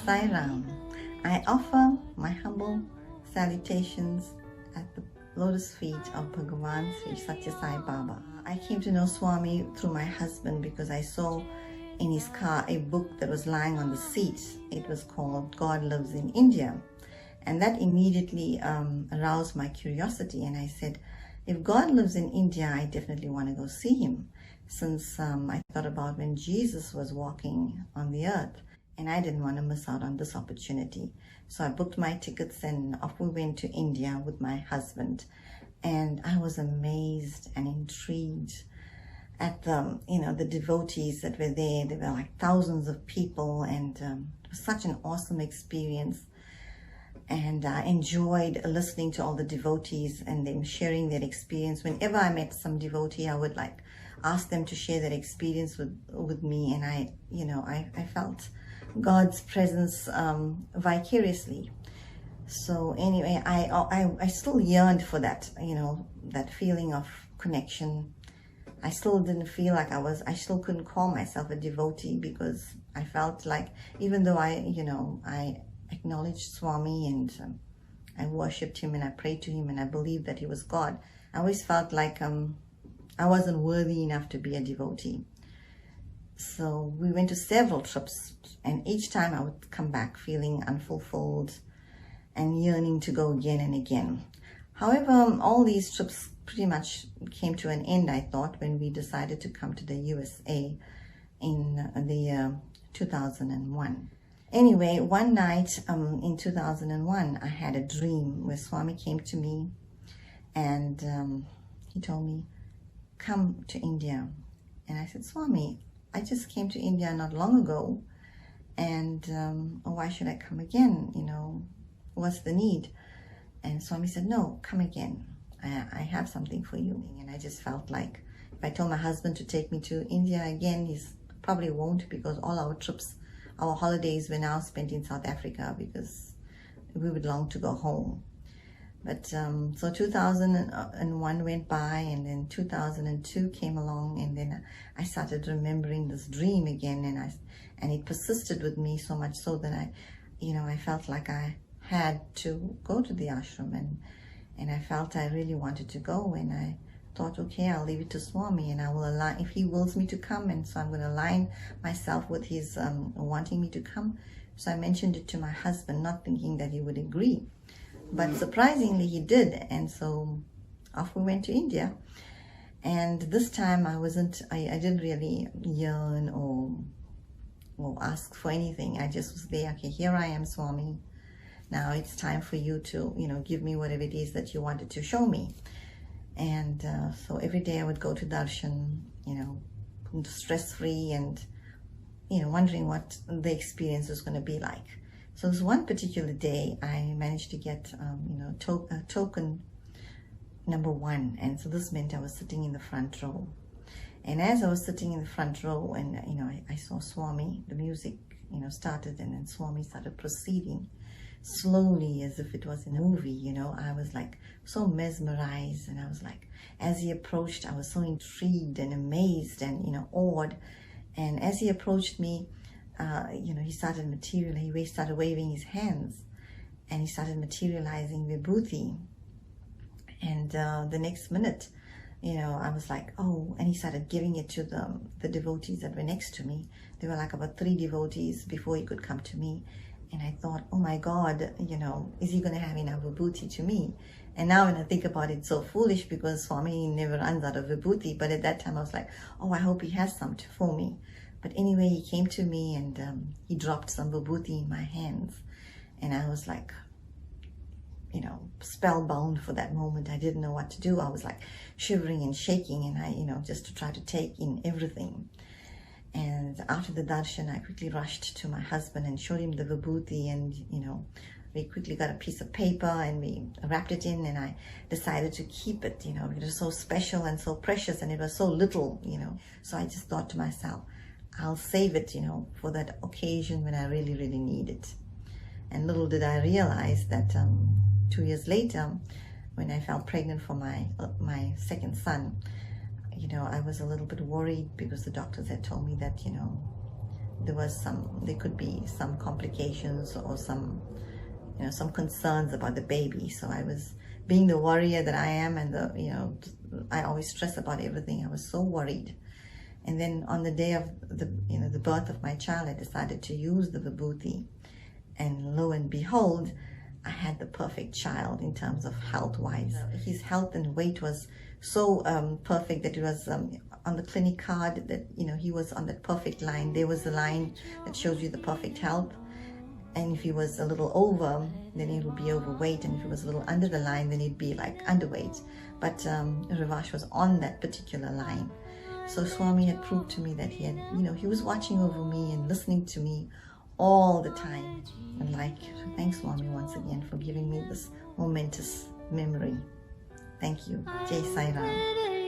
Sai Ram. I offer my humble salutations at the lotus feet of Bhagavan Sri Sathya Sai Baba. I came to know Swami through my husband because I saw in his car a book that was lying on the seat. It was called God Lives in India. And that immediately aroused my curiosity. And I said, if God lives in India, I definitely want to go see him. Since I thought about when Jesus was walking on the earth, and I didn't want to miss out on this opportunity. So I booked my tickets and off we went to India with my husband. And I was amazed and intrigued at the devotees that were there. There were like thousands of people, and it was such an awesome experience. And I enjoyed listening to all the devotees and them sharing their experience. Whenever I met some devotee, I would like ask them to share their experience with me, and I felt God's presence vicariously. So anyway, I still yearned for that, that feeling of connection. I still didn't feel like I still couldn't call myself a devotee, because I felt like, even though I acknowledged Swami and I worshipped him and I prayed to him and I believed that he was God, I always felt like I wasn't worthy enough to be a devotee. So we went to several trips, and each time I would come back feeling unfulfilled and yearning to go again and again. However, all these trips pretty much came to an end, I thought, when we decided to come to the USA in the year 2001. Anyway, one night in 2001, I had a dream where Swami came to me and he told me, come to India. And I said, Swami, I just came to India not long ago, and why should I come again? What's the need? And Swami said, no, come again. I have something for you. And I just felt like if I told my husband to take me to India again, he probably won't, because all our trips, our holidays were now spent in South Africa, because we would long to go home. But so 2001 went by, and then 2002 came along, and then I started remembering this dream again, and it persisted with me so much so that I felt like I had to go to the ashram, and I felt I really wanted to go, and I thought, okay, I'll leave it to Swami, and I will align if he wills me to come, and so I'm going to align myself with his wanting me to come. So I mentioned it to my husband, not thinking that he would agree. But surprisingly, he did, and so off we went to India. And this time I didn't really yearn or ask for anything. I just was there. Okay, here I am, Swami. Now it's time for you to, give me whatever it is that you wanted to show me. And so every day I would go to darshan, stress-free, and, wondering what the experience was going to be like. So this one particular day, I managed to get, token number 1. And so this meant I was sitting in the front row. And as I was sitting in the front row, and, I saw Swami, the music, started, and then Swami started proceeding slowly as if it was in a movie, I was like so mesmerized, and I was like, as he approached, I was so intrigued and amazed and, awed. And as he approached me, he started waving his hands, and he started materializing Vibhuti. And the next minute, I was like, oh, and he started giving it to the devotees that were next to me. There were like about 3 devotees before he could come to me. And I thought, oh my God, is he going to have enough Vibhuti to me? And now when I think about it, it's so foolish, because Swami never runs out of Vibhuti. But at that time I was like, oh, I hope he has some for me. But anyway, he came to me, and he dropped some Vibhuti in my hands. And I was like, spellbound for that moment. I didn't know what to do. I was like shivering and shaking, and I, just to try to take in everything. And after the darshan, I quickly rushed to my husband and showed him the Vibhuti, and, we quickly got a piece of paper and we wrapped it in, and I decided to keep it, because it was so special and so precious, and it was so little, So I just thought to myself, I'll save it, for that occasion when I really, really need it. And little did I realize that 2 years later, when I fell pregnant for my second son, I was a little bit worried, because the doctors had told me that, there could be some complications or some concerns about the baby. So I was, being the warrior that I am, and I always stress about everything. I was so worried. And then on the day of the birth of my child, I decided to use the Vibhuti, and lo and behold, I had the perfect child in terms of health-wise. His health and weight was so perfect that it was on the clinic card that he was on that perfect line. There was a line that shows you the perfect health, and if he was a little over, then he would be overweight, and if he was a little under the line, then he'd be like underweight. But Rivash was on that particular line. So Swami had proved to me that he was watching over me and listening to me all the time. And thanks Swami once again for giving me this momentous memory. Thank you. Jai Sai Ram.